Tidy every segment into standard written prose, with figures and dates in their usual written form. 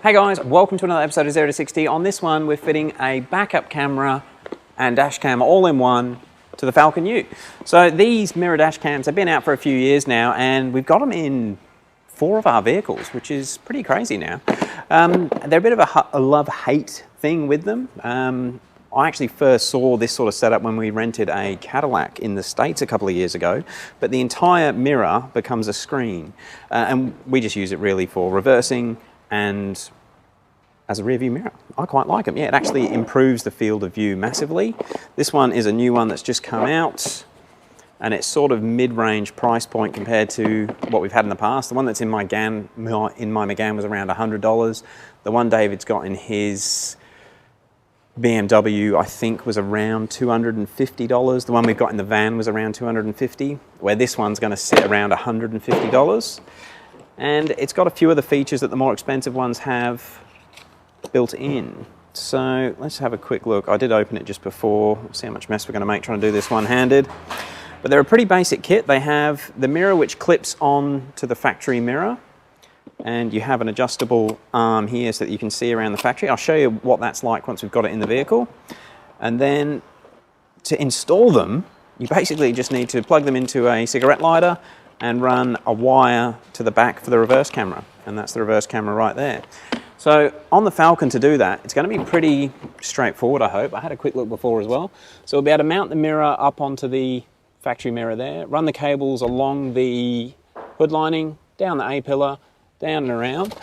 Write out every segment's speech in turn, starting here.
Hey guys, welcome to another episode of 0 to 60. On this one, we're fitting a backup camera and dash cam all in one to the Falcon U. So these mirror dash cams have been out for a few years now, and we've got them in 4 of our vehicles, which is pretty crazy now. They're a bit of a love-hate thing with them. I actually first saw this sort of setup when we rented a Cadillac in the States a couple of years ago, but the entire mirror becomes a screen, and we just use it really for reversing and as a rear view mirror. I quite like them. Yeah, it actually improves the field of view massively. This one is a new one that's just come out, and it's sort of mid-range price point compared to what we've had in the past. The one that's in my Megane was around $100. The one David's got in his BMW, I think, was around $250. The one we've got in the van was around $250, where this one's going to sit around $150. And it's got a few of the features that the more expensive ones have built in. So let's have a quick look. I did open it just before. We'll see how much mess we're going to make trying to do this one-handed. But they're a pretty basic kit. They have the mirror which clips on to the factory mirror, and you have an adjustable arm here so that you can see around the factory. I'll show you what that's like once we've got it in the vehicle. And then to install them, you basically just need to plug them into a cigarette lighter and run a wire to the back for the reverse camera. And that's the reverse camera right there. So on the Falcon, to do that, it's going to be pretty straightforward, I hope. I had a quick look before as well. So we'll be able to mount the mirror up onto the factory mirror there, run the cables along the hood lining, down the A-pillar, down and around.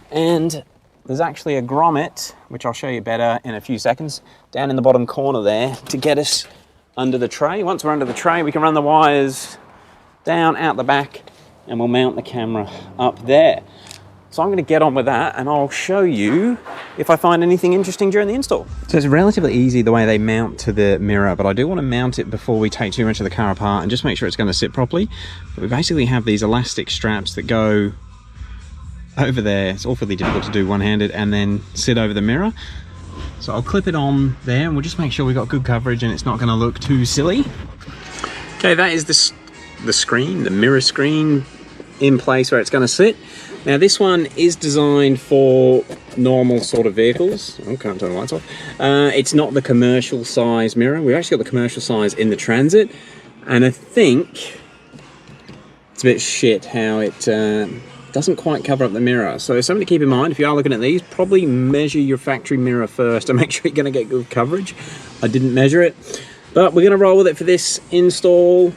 And there's actually a grommet, which I'll show you better in a few seconds, down in the bottom corner there to get us under the tray. Once we're under the tray, we can run the wires down out the back, and we'll mount the camera up there. So I'm going to get on with that, and I'll show you if I find anything interesting during the install. So it's relatively easy the way they mount to the mirror, but I do want to mount it before we take too much of the car apart and just make sure it's going to sit properly. But we basically have these elastic straps that go over there. It's awfully difficult to do one-handed, and then sit over the mirror. So I'll clip it on there, and we'll just make sure we've got good coverage and it's not going to look too silly. Okay, that is the screen, the mirror screen in place where it's going to sit. Now this one is designed for normal sort of vehicles. Oh, can't turn the lights off. It's not the commercial size mirror. We've actually got the commercial size in the Transit, and I think it's a bit shit how it doesn't quite cover up the mirror. So something to keep in mind if you are looking at these, probably measure your factory mirror first to make sure you're going to get good coverage. I didn't measure it, but we're going to roll with it for this install.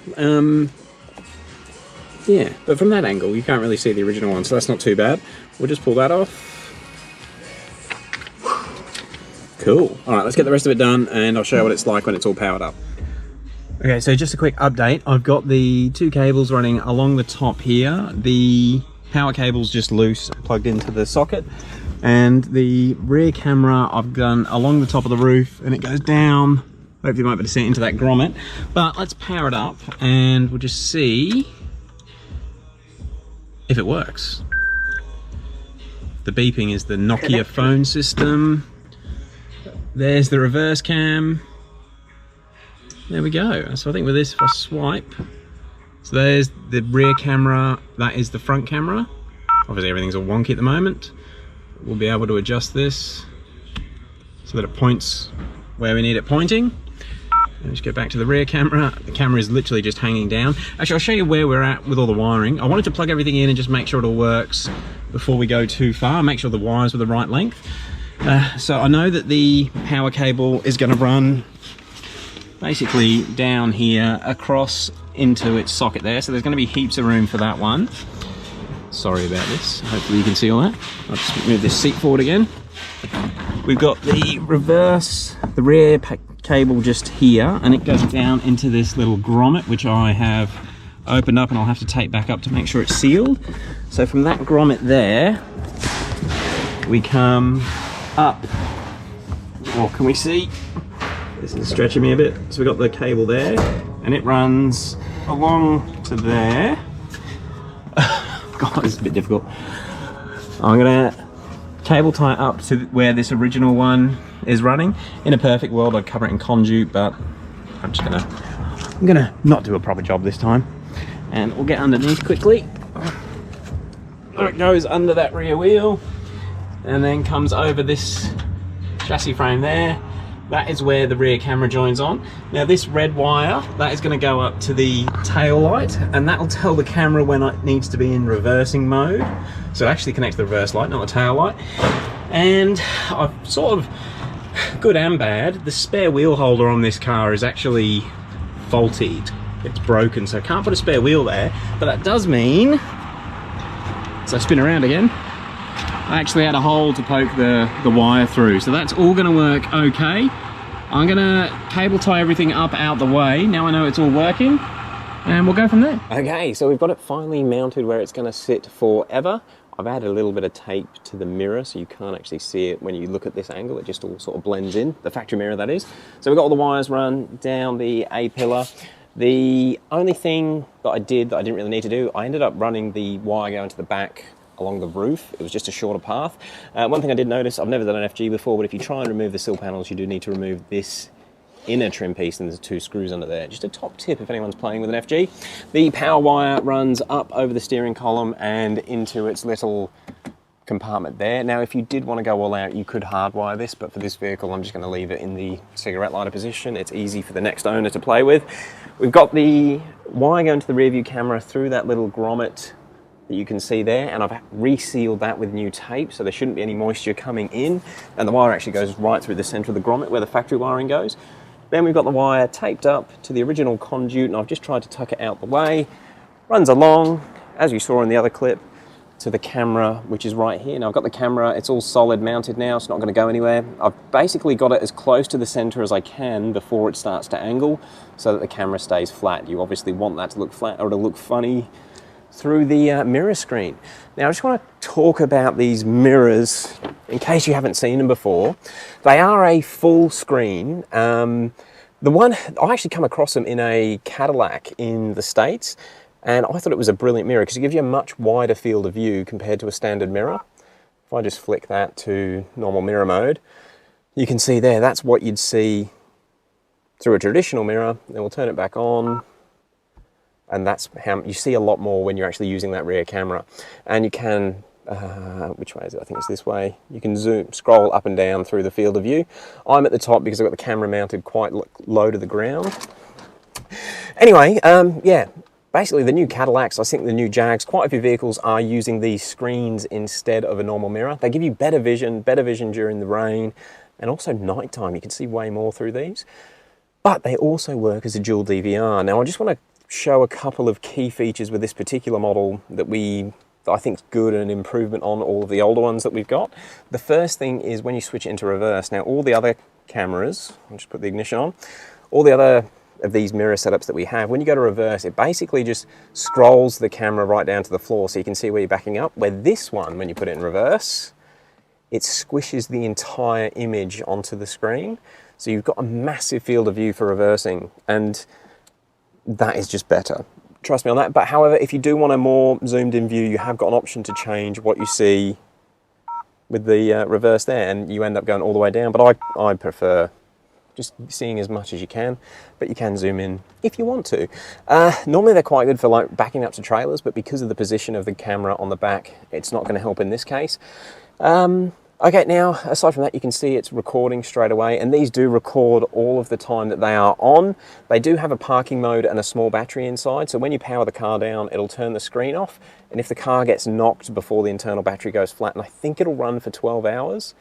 Yeah, but from that angle, you can't really see the original one, so that's not too bad. We'll just pull that off. Cool. All right, let's get the rest of it done, and I'll show you what it's like when it's all powered up. Okay, so just a quick update. I've got the 2 cables running along the top here. The power cable's just loose, plugged into the socket. And the rear camera I've done along the top of the roof, and it goes down. Hopefully you might be able to see it into that grommet. But let's power it up, and we'll just see if it works. The beeping is the Nokia phone system. There's the reverse cam. There we go. So I think with this, if I swipe, so there's the rear camera, that is the front camera. Obviously everything's all wonky at the moment. We'll be able to adjust this so that it points where we need it pointing. And just go back to the rear camera. The camera is literally just hanging down. Actually, I'll show you where we're at with all the wiring. I wanted to plug everything in and just make sure it all works before we go too far. Make sure the wires are the right length. So I know that the power cable is going to run basically down here across into its socket there. So there's going to be heaps of room for that one. Sorry about this. Hopefully you can see all that. I'll just move this seat forward again. We've got the rear cable just here, and it goes down into this little grommet which I have opened up, and I'll have to tape back up to make sure it's sealed. So from that grommet there we come up. Oh, can we see? This is stretching me a bit. So we've got the cable there, and it runs along to there. God, this is a bit difficult. I'm gonna cable tie up to where this original one is running. In a perfect world I'd cover it in conduit, but I'm gonna not do a proper job this time. And we'll get underneath quickly. There it goes under that rear wheel. and then comes over this chassis frame there. That is where the rear camera joins on. Now this red wire, that is going to go up to the tail light, and that will tell the camera when it needs to be in reversing mode. So it actually connects to the reverse light, not the tail light. And I've sort of, good and bad, the spare wheel holder on this car is actually faulty. It's broken, so I can't put a spare wheel there. But that does mean, as I spin around again, I actually had a hole to poke the wire through. So that's all gonna work okay. I'm gonna cable tie everything up out the way. Now I know it's all working, and we'll go from there. Okay, so we've got it finally mounted where it's gonna sit forever. I've added a little bit of tape to the mirror so you can't actually see it when you look at this angle. It just all sort of blends in, the factory mirror that is. So we've got all the wires run down the A-pillar. The only thing that I didn't really need to do, I ended up running the wire going to the back along the roof. It was just a shorter path. One thing I did notice, I've never done an FG before, but if you try and remove the sill panels, you do need to remove this inner trim piece, and there's 2 screws under there. Just a top tip if anyone's playing with an FG. The power wire runs up over the steering column and into its little compartment there. Now if you did want to go all out, you could hardwire this, but for this vehicle I'm just going to leave it in the cigarette lighter position. It's easy for the next owner to play with. We've got the wire going to the rear view camera through that little grommet that you can see there, and I've resealed that with new tape, so there shouldn't be any moisture coming in, and the wire actually goes right through the center of the grommet where the factory wiring goes. Then we've got the wire taped up to the original conduit, and I've just tried to tuck it out the way. Runs along, as you saw in the other clip, to the camera, which is right here. Now I've got the camera, it's all solid mounted now, it's not going to go anywhere. I've basically got it as close to the center as I can before it starts to angle, so that the camera stays flat. You obviously want that to look flat or to look funny through the mirror screen. Now I just want to talk about these mirrors in case you haven't seen them before. They are a full screen. The one, I actually come across them in a Cadillac in the States, and I thought it was a brilliant mirror because it gives you a much wider field of view compared to a standard mirror. If I just flick that to normal mirror mode, you can see there, that's what you'd see through a traditional mirror. Then we'll turn it back on, and that's how you see a lot more when you're actually using that rear camera. And you can, which way is it? I think it's this way. You can scroll up and down through the field of view. I'm at the top because I've got the camera mounted quite low to the ground. Anyway, yeah, basically the new Cadillacs, I think the new Jags, quite a few vehicles are using these screens instead of a normal mirror. They give you better vision during the rain, and also nighttime. You can see way more through these. But they also work as a dual DVR. Now I just want to show a couple of key features with this particular model that I think is good and an improvement on all of the older ones that we've got. The first thing is when you switch it into reverse. Now all the other cameras, I'll just put the ignition on, all the other of these mirror setups that we have, when you go to reverse, it basically just scrolls the camera right down to the floor so you can see where you're backing up. Where this one, when you put it in reverse, it squishes the entire image onto the screen. So you've got a massive field of view for reversing, and that is just better. Trust me on that. But however, if you do want a more zoomed in view, you have got an option to change what you see with the reverse there, and you end up going all the way down. But I prefer just seeing as much as you can, but you can zoom in if you want to. Normally they're quite good for like backing up to trailers, but because of the position of the camera on the back, it's not going to help in this case. Okay, now, aside from that, you can see it's recording straight away, and these do record all of the time that they are on. They do have a parking mode and a small battery inside, so when you power the car down, it'll turn the screen off, and if the car gets knocked before the internal battery goes flat, and I think it'll run for 12 hours,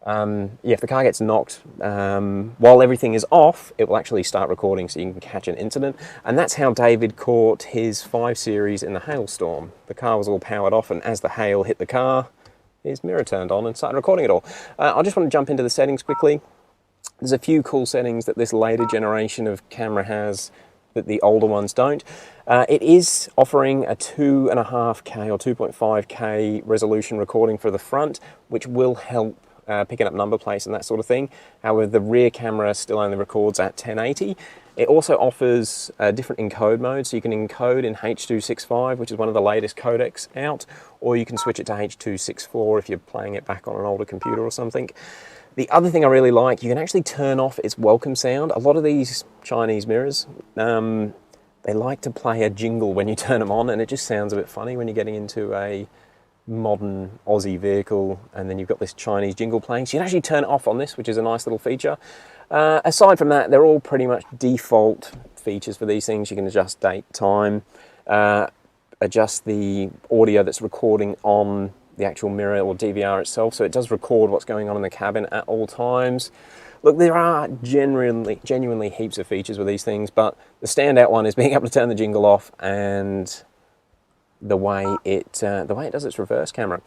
yeah, if the car gets knocked while everything is off, it will actually start recording so you can catch an incident. And that's how David caught his 5 Series in the hailstorm. The car was all powered off, and as the hail hit the car, his mirror turned on and started recording it all. I just want to jump into the settings quickly. There's a few cool settings that this later generation of camera has that the older ones don't. It is offering a 2.5K or 2.5K resolution recording for the front, which will help picking up number plates and that sort of thing. However, the rear camera still only records at 1080. It also offers a different encode mode, so you can encode in H.265, which is one of the latest codecs out, or you can switch it to H.264 if you're playing it back on an older computer or something. The other thing I really like, you can actually turn off its welcome sound. A lot of these Chinese mirrors, they like to play a jingle when you turn them on, and it just sounds a bit funny when you're getting into a modern Aussie vehicle, and then you've got this Chinese jingle playing. So you can actually turn it off on this, which is a nice little feature. Aside from that, they're all pretty much default features for these things. You can adjust date, time, adjust the audio that's recording on the actual mirror or DVR itself, so it does record what's going on in the cabin at all times. Look, there are genuinely heaps of features with these things, but the standout one is being able to turn the jingle off and the way it does its reverse camera.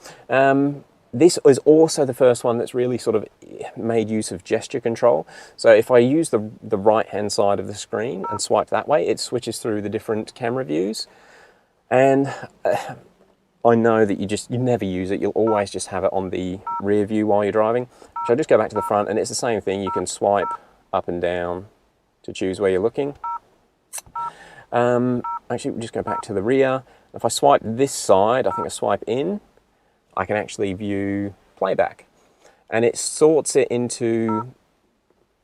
This is also the first one that's really sort of made use of gesture control. So if I use the right-hand side of the screen and swipe that way, it switches through the different camera views. And I know that you never use it. You'll always just have it on the rear view while you're driving. So I'll just go back to the front, and it's the same thing. You can swipe up and down to choose where you're looking. Actually, we'll just go back to the rear. If I swipe this side, I think I swipe in, I can actually view playback. And it sorts it into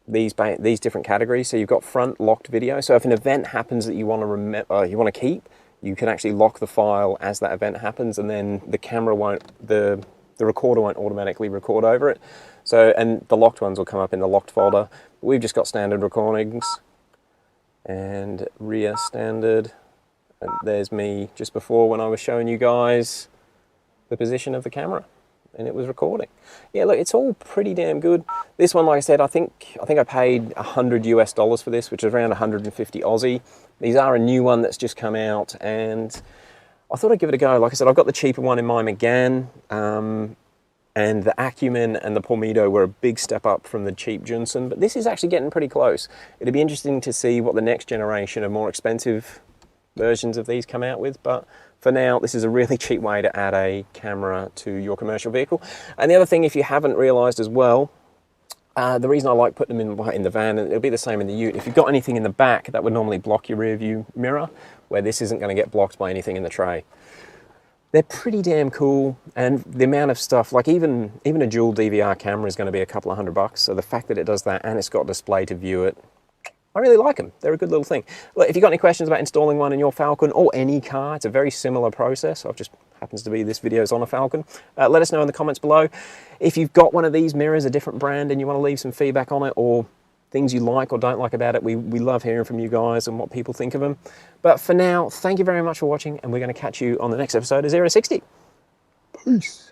these different categories. So you've got front locked video. So if an event happens that you want to keep, you can actually lock the file as that event happens, and then the camera won't, the recorder won't automatically record over it. So, and the locked ones will come up in the locked folder. We've just got standard recordings and rear standard. And there's me just before when I was showing you guys the position of the camera, and it was recording. Yeah, look, it's all pretty damn good. This one, like I said, I think I paid $100 US for this, which is around 150 Aussie. These are a new one that's just come out, and I thought I'd give it a go. Like I said, I've got the cheaper one in my McGann, and the Acumen and the Palmetto were a big step up from the cheap Junson, but this is actually getting pretty close. It'd be interesting to see what the next generation of more expensive versions of these come out with, but for now, this is a really cheap way to add a camera to your commercial vehicle. And the other thing, if you haven't realized as well, the reason I like putting them in the van, and it'll be the same in the ute, if you've got anything in the back that would normally block your rear view mirror, where this isn't going to get blocked by anything in the tray. They're pretty damn cool, and the amount of stuff, like even a dual DVR camera is going to be a couple of $100, so the fact that it does that and it's got a display to view it, I really like them. They're a good little thing. Look, if you've got any questions about installing one in your Falcon or any car, it's a very similar process. It just happens to be this video is on a Falcon. Let us know in the comments below. If you've got one of these mirrors, a different brand, and you want to leave some feedback on it, or things you like or don't like about it, we love hearing from you guys and what people think of them. But for now, thank you very much for watching, and we're going to catch you on the next episode of 0 to 60. Peace.